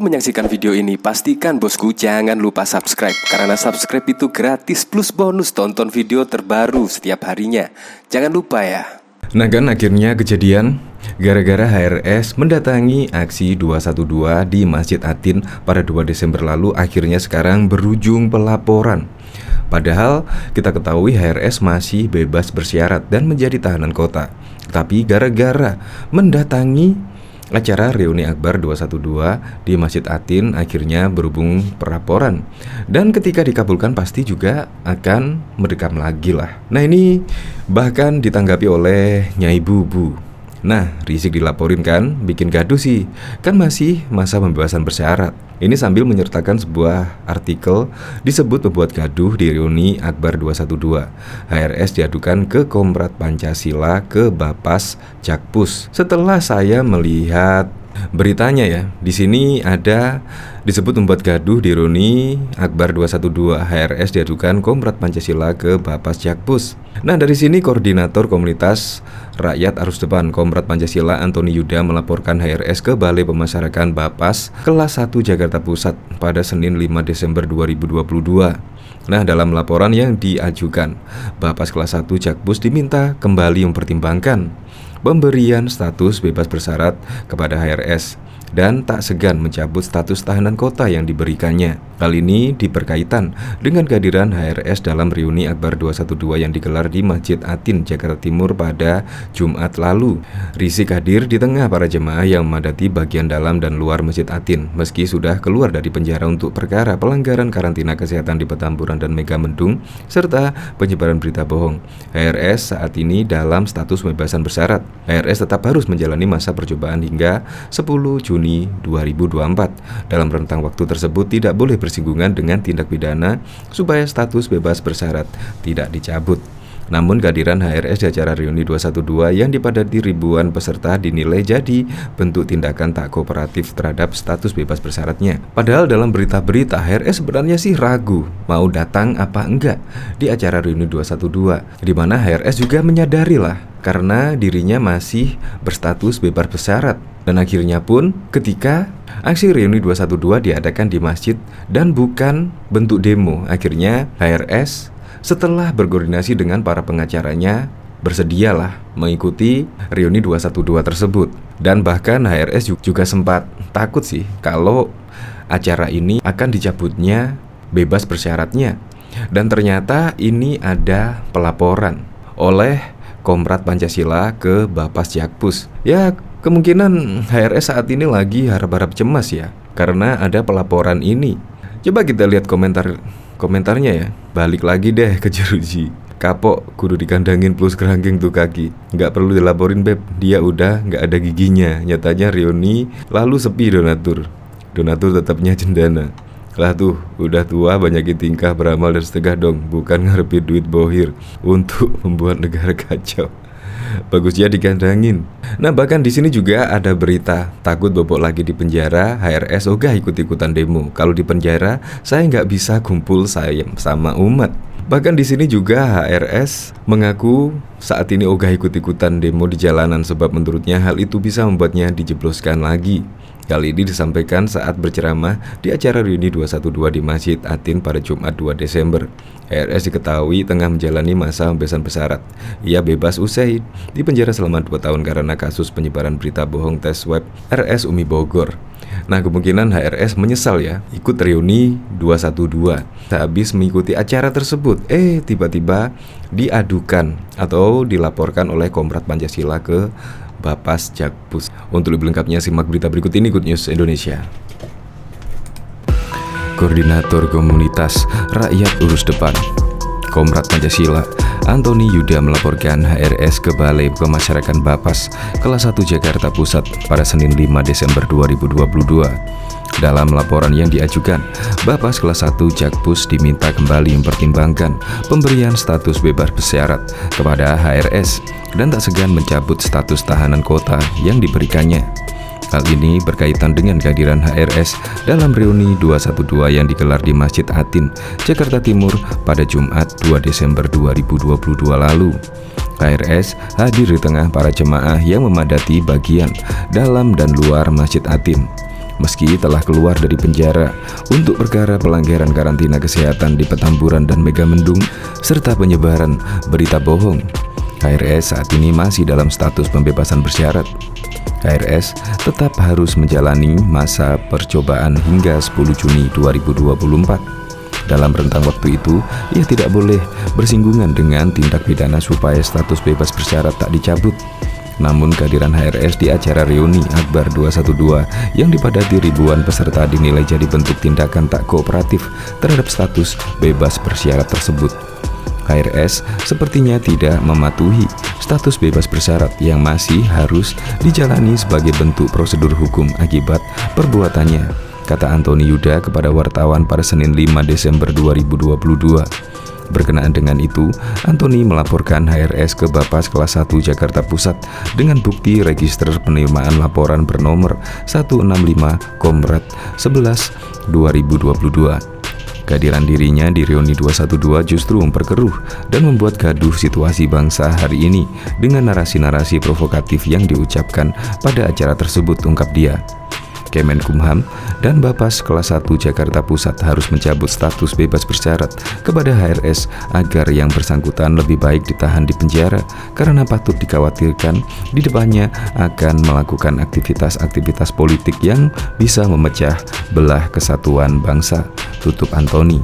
menyaksikan video ini, pastikan bosku jangan lupa subscribe. Karena subscribe itu gratis plus bonus tonton video terbaru setiap harinya. Jangan lupa ya. Nah kan akhirnya kejadian gara-gara HRS mendatangi aksi 212 di Masjid Atin pada 2 Desember lalu, akhirnya sekarang berujung pelaporan. Padahal kita ketahui HRS masih bebas bersyarat dan menjadi tahanan kota. Tapi gara-gara mendatangi acara reuni Akbar 212 di Masjid Atin, akhirnya berhubung pelaporan. Dan ketika dikabulkan pasti juga akan mendekam lagi lah. Nah ini bahkan ditanggapi oleh Nyai Bubu. Nah, Rizik dilaporin kan, bikin gaduh sih. Kan masih masa pembebasan bersyarat. Ini sambil menyertakan sebuah artikel disebut membuat gaduh di reuni Akbar 212. HRS diadukan ke Komrat Pancasila ke Bapas Jakpus. Setelah saya melihat beritanya ya, di sini ada disebut membuat gaduh di reuni Akbar 212. HRS diadukan Komrat Pancasila ke Bapas Jakpus. Nah, dari sini koordinator komunitas Rakyat Arus Depan Komrat Pancasila Antoni Yuda melaporkan HRS ke Balai Pemasyarakatan Bapas kelas 1 Jakarta Pusat pada Senin 5 Desember 2022. Nah, dalam laporan yang diajukan, Bapas kelas 1 Jakpus diminta kembali mempertimbangkan pemberian status bebas bersyarat kepada HRS dan tak segan mencabut status tahanan kota yang diberikannya. Hal ini diperkaitan dengan kehadiran HRS dalam reuni Akbar 212 yang digelar di Masjid Atin, Jakarta Timur pada Jumat lalu. Rizik hadir di tengah para jemaah yang memadati bagian dalam dan luar Masjid Atin. Meski sudah keluar dari penjara untuk perkara pelanggaran karantina kesehatan di Petamburan dan Megamendung serta penyebaran berita bohong, HRS saat ini dalam status pembebasan bersyarat. HRS tetap harus menjalani masa percobaan hingga 10 Juni 2024. Dalam rentang waktu tersebut tidak boleh bersinggungan dengan tindak pidana supaya status bebas bersyarat tidak dicabut. Namun kehadiran HRS di acara reuni 212 yang dipadati ribuan peserta dinilai jadi bentuk tindakan tak kooperatif terhadap status bebas bersyaratnya. Padahal dalam berita-berita HRS sebenarnya sih ragu mau datang apa enggak di acara reuni 212, di mana HRS juga menyadari lah karena dirinya masih berstatus bebas bersyarat. Dan akhirnya pun ketika aksi reuni 212 diadakan di masjid dan bukan bentuk demo, akhirnya HRS setelah berkoordinasi dengan para pengacaranya bersedialah mengikuti reuni 212 tersebut. Dan bahkan HRS juga sempat takut sih kalau acara ini akan dicabutnya bebas bersyaratnya. Dan ternyata ini ada pelaporan oleh Komrat Pancasila ke Bapas Jakpus. Ya, kemungkinan HRS saat ini lagi harap-harap cemas ya, karena ada pelaporan ini. Coba kita lihat komentarnya ya. Balik lagi deh ke jeruji. Kapok kudu dikandangin plus kerangking tuh kaki. Nggak perlu dilaporin beb, dia udah nggak ada giginya. Nyatanya reuni lalu sepi donatur tetapnya cendana. Lah tuh, udah tua banyakin tingkah beramal dan setengah dong, bukan ngarepin duit bohir untuk membuat negara kacau. Bagusnya dikandangin. Nah, bahkan di sini juga ada berita takut bobok lagi di penjara. HRS ogah ikut-ikutan demo. Kalau di penjara, saya nggak bisa kumpul sama umat. Bahkan di sini juga HRS mengaku saat ini ogah ikut-ikutan demo di jalanan sebab menurutnya hal itu bisa membuatnya dijebloskan lagi. Kali ini disampaikan saat berceramah di acara reuni 212 di Masjid Atin pada Jumat 2 Desember. HRS diketahui tengah menjalani masa pembebasan bersyarat. Ia bebas usai di penjara selama 2 tahun karena kasus penyebaran berita bohong tes swab RS Umi Bogor. Nah, kemungkinan HRS menyesal ya ikut reuni 212. Sehabis mengikuti acara tersebut, tiba-tiba diadukan atau dilaporkan oleh Komrat Pancasila ke Bapas Jakpus. Untuk lebih lengkapnya simak berita berikut ini, Good News Indonesia. Koordinator Komunitas Rakyat Arus Depan Komrat Pancasila Antoni Yuda melaporkan HRS ke Balai Pemasyarakatan Bapas kelas 1 Jakarta Pusat pada Senin 5 Desember 2022. Dalam laporan yang diajukan, Bapas kelas 1 Jakpus diminta kembali mempertimbangkan pemberian status bebas bersyarat kepada HRS dan tak segan mencabut status tahanan kota yang diberikannya. Hal ini berkaitan dengan kehadiran HRS dalam reuni 212 yang digelar di Masjid Atin, Jakarta Timur pada Jumat 2 Desember 2022 lalu. HRS hadir di tengah para jemaah yang memadati bagian dalam dan luar Masjid Atin. Meski telah keluar dari penjara untuk perkara pelanggaran karantina kesehatan di Petamburan dan Megamendung serta penyebaran berita bohong, HRS saat ini masih dalam status pembebasan bersyarat. HRS tetap harus menjalani masa percobaan hingga 10 Juni 2024. Dalam rentang waktu itu, ia tidak boleh bersinggungan dengan tindak pidana supaya status bebas bersyarat tak dicabut. Namun kehadiran HRS di acara reuni Akbar 212 yang dipadati ribuan peserta dinilai jadi bentuk tindakan tak kooperatif terhadap status bebas bersyarat tersebut. HRS sepertinya tidak mematuhi status bebas bersyarat yang masih harus dijalani sebagai bentuk prosedur hukum akibat perbuatannya, kata Antoni Yuda kepada wartawan pada Senin 5 Desember 2022. Berkenaan dengan itu, Antoni melaporkan HRS ke Bapas Kelas 1 Jakarta Pusat dengan bukti register penerimaan laporan bernomor 165 Komrat 11 2022. Kehadiran dirinya di reuni 212 justru memperkeruh dan membuat gaduh situasi bangsa hari ini dengan narasi-narasi provokatif yang diucapkan pada acara tersebut, ungkap dia. Kemenkumham dan Bapas Kelas 1 Jakarta Pusat harus mencabut status bebas bersyarat kepada HRS agar yang bersangkutan lebih baik ditahan di penjara karena patut dikhawatirkan di depannya akan melakukan aktivitas-aktivitas politik yang bisa memecah belah kesatuan bangsa, tutup Antoni.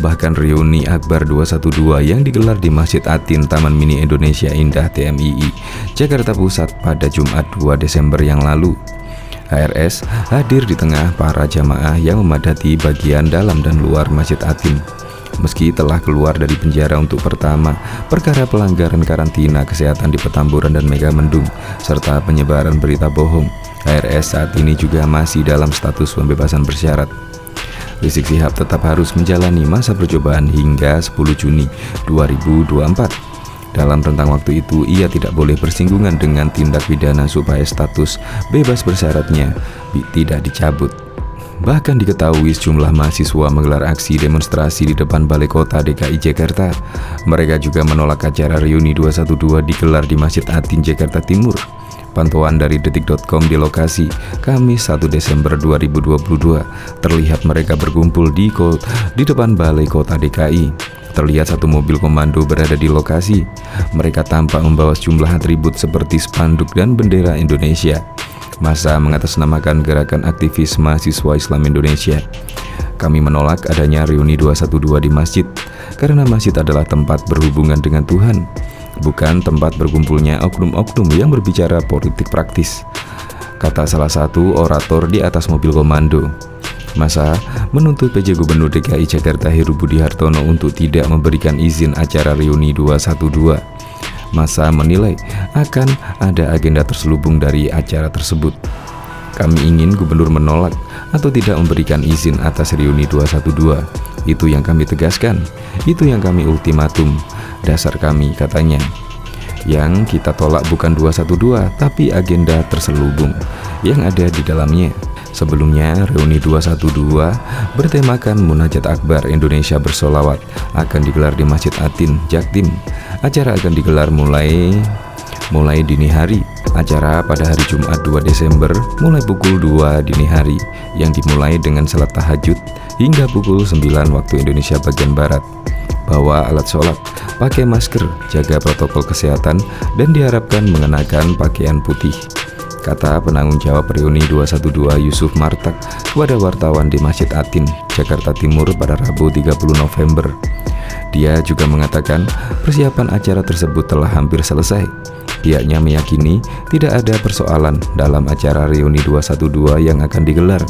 Bahkan reuni Akbar 212 yang digelar di Masjid Atin Taman Mini Indonesia Indah TMII, Jakarta Pusat pada Jumat 2 Desember yang lalu. HRS hadir di tengah para jamaah yang memadati bagian dalam dan luar Masjid Atin. Meski telah keluar dari penjara untuk pertama perkara pelanggaran karantina kesehatan di Petamburan dan Megamendung serta penyebaran berita bohong, HRS saat ini juga masih dalam status pembebasan bersyarat. Rizik Syihab tetap harus menjalani masa percobaan hingga 10 Juni 2024. Dalam rentang waktu itu, ia tidak boleh bersinggungan dengan tindak pidana supaya status bebas bersyaratnya tidak dicabut. Bahkan diketahui sejumlah mahasiswa menggelar aksi demonstrasi di depan Balai Kota DKI Jakarta. Mereka juga menolak acara reuni 212 digelar di Masjid Atin Jakarta Timur. Pantauan dari detik.com di lokasi Kamis 1 Desember 2022 terlihat mereka berkumpul di depan Balai Kota DKI. Terlihat satu mobil komando berada di lokasi. Mereka tampak membawa sejumlah atribut seperti spanduk dan bendera Indonesia. Massa mengatasnamakan gerakan aktivis mahasiswa Islam Indonesia. Kami menolak adanya reuni 212 di masjid karena masjid adalah tempat berhubungan dengan Tuhan, bukan tempat berkumpulnya oknum-oknum yang berbicara politik praktis, kata salah satu orator di atas mobil komando. Massa menuntut PJ Gubernur DKI Jakarta Heru Budi Hartono untuk tidak memberikan izin acara reuni 212. Massa menilai akan ada agenda terselubung dari acara tersebut. Kami ingin Gubernur menolak atau tidak memberikan izin atas reuni 212. Itu yang kami tegaskan, itu yang kami ultimatum, dasar kami, katanya. Yang kita tolak bukan 212, tapi agenda terselubung yang ada di dalamnya. Sebelumnya, reuni 212 bertemakan Munajat Akbar Indonesia Bersolawat akan digelar di Masjid Atin, Jaktim. Acara akan digelar mulai dini hari. Acara pada hari Jumat 2 Desember mulai pukul 2 dini hari yang dimulai dengan salat tahajud hingga pukul 9 waktu Indonesia bagian Barat. Bawa alat sholat, pakai masker, jaga protokol kesehatan, dan diharapkan mengenakan pakaian putih, kata penanggung jawab reuni 212 Yusuf Martak kepada wartawan di Masjid Atin, Jakarta Timur pada Rabu 30 November. Dia juga mengatakan persiapan acara tersebut telah hampir selesai. Pihaknya meyakini tidak ada persoalan dalam acara reuni 212 yang akan digelar,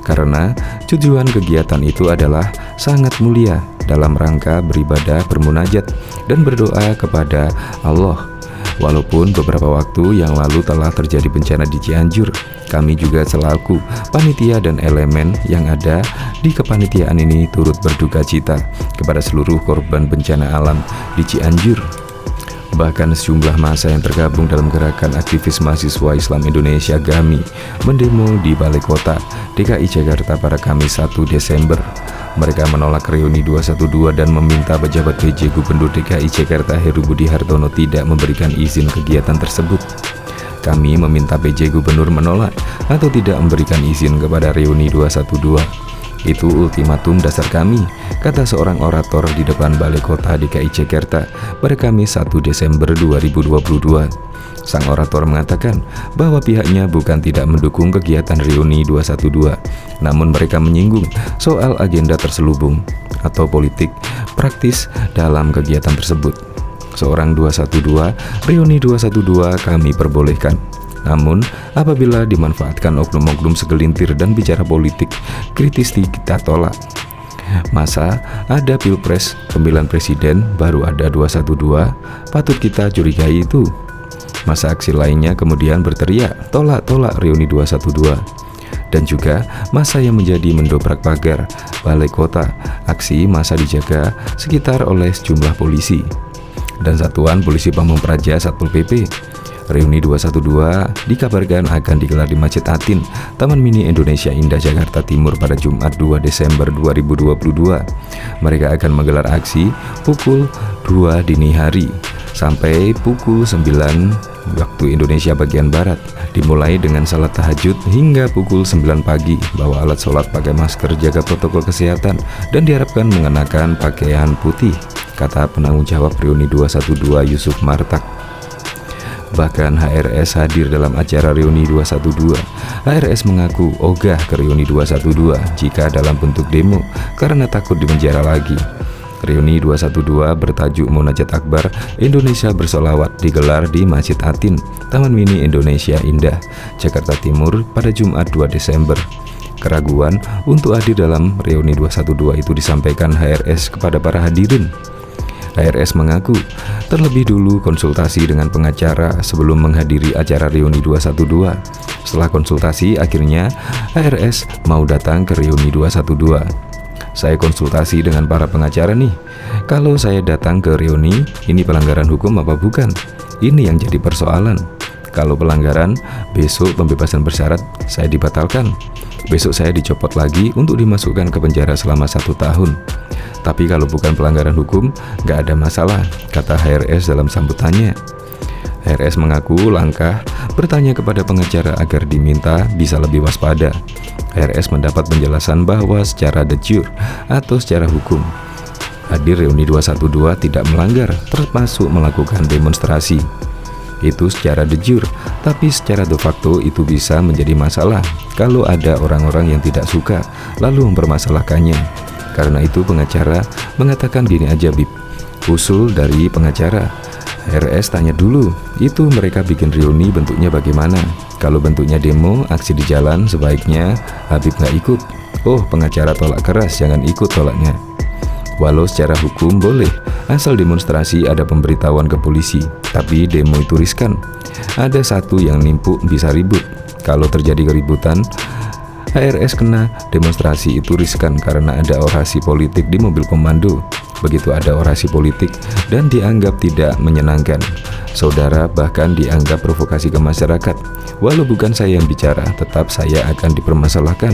karena tujuan kegiatan itu adalah sangat mulia dalam rangka beribadah, bermunajat, dan berdoa kepada Allah. Walaupun beberapa waktu yang lalu telah terjadi bencana di Cianjur, kami juga selaku panitia dan elemen yang ada di kepanitiaan ini turut berduka cita kepada seluruh korban bencana alam di Cianjur. Bahkan sejumlah massa yang tergabung dalam gerakan aktivis mahasiswa Islam Indonesia GAMI mendemo di Balai Kota DKI Jakarta pada Kamis 1 Desember. Mereka menolak reuni 212 dan meminta pejabat PJ Gubernur DKI Jakarta Heru Budi Hartono tidak memberikan izin kegiatan tersebut. Kami meminta PJ Gubernur menolak atau tidak memberikan izin kepada reuni 212. Itu ultimatum dasar kami, kata seorang orator di depan Balai Kota DKI Jakarta pada Kamis 1 Desember 2022. Sang orator mengatakan bahwa pihaknya bukan tidak mendukung kegiatan reuni 212, namun mereka menyinggung soal agenda terselubung atau politik praktis dalam kegiatan tersebut. Seorang 212, reuni 212 kami perbolehkan. Namun, apabila dimanfaatkan oknum-oknum segelintir dan bicara politik, kritis kita tolak. Masa ada pilpres, pemilihan presiden, baru ada 212, patut kita curigai itu. Masa aksi lainnya kemudian berteriak, tolak reuni 212. Dan juga masa yang menjadi mendobrak pagar Balai Kota, aksi masa dijaga sekitar oleh sejumlah polisi dan Satuan Polisi Pamung Praja Satpol PP. Reuni 212 dikabarkan akan digelar di Masjid Atin, Taman Mini Indonesia Indah, Jakarta Timur pada Jumat 2 Desember 2022. Mereka akan menggelar aksi pukul 2 dini hari sampai pukul 9 waktu Indonesia bagian Barat. Dimulai dengan salat tahajud hingga pukul 9 pagi, bawa alat sholat, pakai masker, jaga protokol kesehatan, dan diharapkan mengenakan pakaian putih, kata penanggung jawab Reuni 212 Yusuf Martak. Bahkan HRS hadir dalam acara Reuni 212. HRS mengaku ogah ke Reuni 212 jika dalam bentuk demo karena takut dipenjara lagi. Reuni 212 bertajuk Munajat Akbar Indonesia Bersolawat digelar di Masjid Atin, Taman Mini Indonesia Indah, Jakarta Timur pada Jumat 2 Desember. Keraguan untuk hadir dalam Reuni 212 itu disampaikan HRS kepada para hadirin. HRS mengaku terlebih dulu konsultasi dengan pengacara sebelum menghadiri acara Reuni 212. Setelah konsultasi, akhirnya HRS mau datang ke Reuni 212. Saya konsultasi dengan para pengacara nih, kalau saya datang ke reuni, ini pelanggaran hukum apa bukan? Ini yang jadi persoalan. Kalau pelanggaran, besok pembebasan bersyarat saya dibatalkan. Besok saya dicopot lagi untuk dimasukkan ke penjara selama 1 tahun. Tapi kalau bukan pelanggaran hukum, nggak ada masalah, kata HRS dalam sambutannya. HRS mengaku langkah bertanya kepada pengacara agar diminta bisa lebih waspada. HRS mendapat penjelasan bahwa secara de jure atau secara hukum, hadir Reuni 212 tidak melanggar, termasuk melakukan demonstrasi. Itu secara de jure, tapi secara de facto itu bisa menjadi masalah kalau ada orang-orang yang tidak suka lalu mempermasalahkannya. Karena itu pengacara mengatakan gini aja Bib, usul dari pengacara. HRS tanya dulu, itu mereka bikin reuni bentuknya bagaimana? Kalau bentuknya demo, aksi di jalan, sebaiknya Habib nggak ikut. Oh, pengacara tolak keras, jangan ikut tolaknya. Walau secara hukum boleh, asal demonstrasi ada pemberitahuan ke polisi, tapi demo itu riskan. Ada satu yang nimpuk bisa ribut. Kalau terjadi keributan, HRS kena demonstrasi itu riskan karena ada orasi politik di mobil komando. Begitu ada orasi politik dan dianggap tidak menyenangkan, saudara bahkan dianggap provokasi ke masyarakat. Walau bukan saya yang bicara, tetap saya akan dipermasalahkan.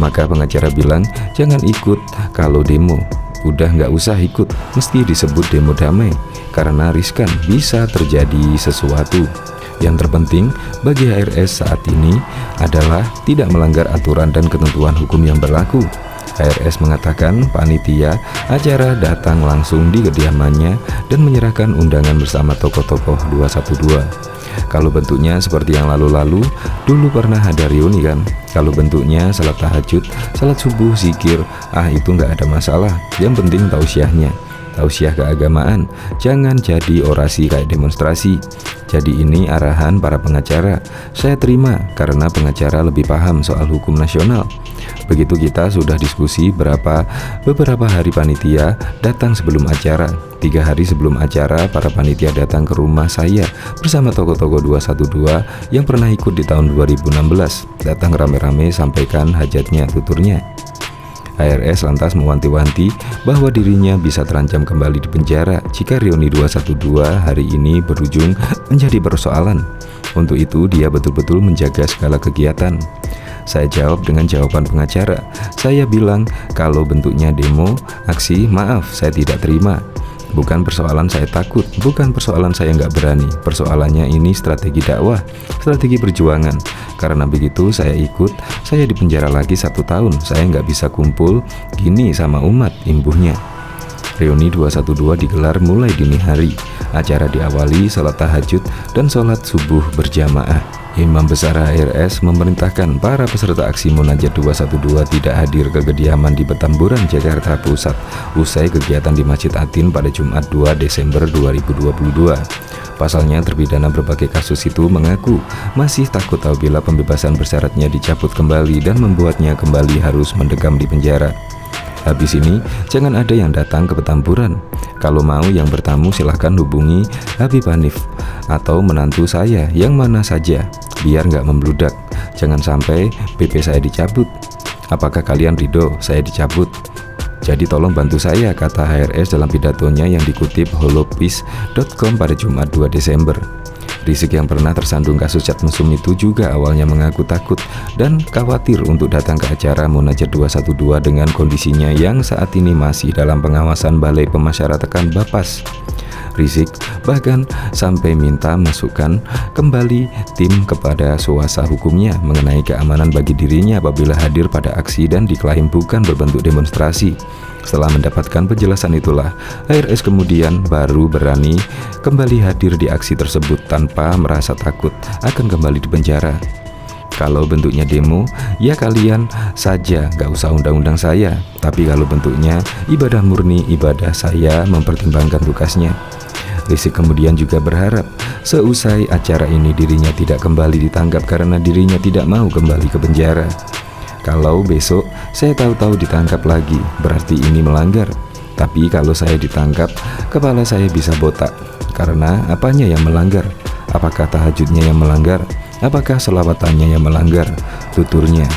Maka pengacara bilang, jangan ikut kalau demo. Udah nggak usah ikut, mesti disebut demo damai, karena riskan, bisa terjadi sesuatu. Yang terpenting bagi HRS saat ini adalah tidak melanggar aturan dan ketentuan hukum yang berlaku. HRS mengatakan panitia acara datang langsung di kediamannya dan menyerahkan undangan bersama tokoh-tokoh 212. Kalau bentuknya seperti yang lalu-lalu, dulu pernah ada reuni kan? Kalau bentuknya salat tahajud, salat subuh, zikir, itu nggak ada masalah. Yang penting tausiahnya, tausiah keagamaan, jangan jadi orasi kayak demonstrasi. Jadi ini arahan para pengacara. Saya terima karena pengacara lebih paham soal hukum nasional. Begitu kita sudah diskusi beberapa hari panitia datang sebelum acara. 3 hari sebelum acara, para panitia datang ke rumah saya bersama tokoh-tokoh 212 yang pernah ikut di tahun 2016. Datang rame-rame sampaikan hajatnya, tuturnya. HRS lantas mewanti-wanti bahwa dirinya bisa terancam kembali di penjara jika reuni 212 hari ini berujung menjadi persoalan. Untuk itu dia betul-betul menjaga segala kegiatan. Saya jawab dengan jawaban pengacara. Saya bilang kalau bentuknya demo, aksi, maaf saya tidak terima. Bukan persoalan saya takut, bukan persoalan saya nggak berani. Persoalannya ini strategi dakwah, strategi perjuangan. Karena begitu saya ikut, saya dipenjara lagi 1 tahun. Saya nggak bisa kumpul gini sama umat, imbuhnya. Reuni 212 digelar mulai dini hari. Acara diawali salat tahajud dan sholat subuh berjamaah. Imam Besar HRS memerintahkan para peserta aksi Munajat 212 tidak hadir ke kediaman di Petamburan, Jakarta Pusat usai kegiatan di Masjid Atin pada Jumat 2 Desember 2022. Pasalnya, terpidana berbagai kasus itu mengaku masih takut apabila pembebasan bersyaratnya dicabut kembali dan membuatnya kembali harus mendekam di penjara. Habis ini, jangan ada yang datang ke Petamburan. Kalau mau yang bertamu silahkan hubungi Habib Hanif atau menantu saya yang mana saja, biar nggak membludak. Jangan sampai PP saya dicabut. Apakah kalian ridho saya dicabut? Jadi tolong bantu saya, kata HRS dalam pidatonya yang dikutip holopis.com pada Jumat 2 Desember. Rizik yang pernah tersandung kasus cat mesum itu juga awalnya mengaku takut dan khawatir untuk datang ke acara Munajat 212 dengan kondisinya yang saat ini masih dalam pengawasan Balai Pemasyarakatan Bapas. Rizik bahkan sampai minta masukan kembali tim kepada kuasa hukumnya mengenai keamanan bagi dirinya apabila hadir pada aksi dan diklaim bukan berbentuk demonstrasi. Setelah mendapatkan penjelasan itulah, HRS kemudian baru berani kembali hadir di aksi tersebut tanpa merasa takut akan kembali di penjara. Kalau bentuknya demo, ya kalian saja, gak usah undang-undang saya. Tapi kalau bentuknya ibadah murni, ibadah saya mempertimbangkan tugasnya. Rizik kemudian juga berharap seusai acara ini dirinya tidak kembali ditangkap karena dirinya tidak mau kembali ke penjara. Kalau besok saya tahu-tahu ditangkap lagi, berarti ini melanggar. Tapi kalau saya ditangkap, kepala saya bisa botak. Karena apanya yang melanggar? Apakah tahajudnya yang melanggar? Apakah selawatannya yang melanggar? Tuturnya.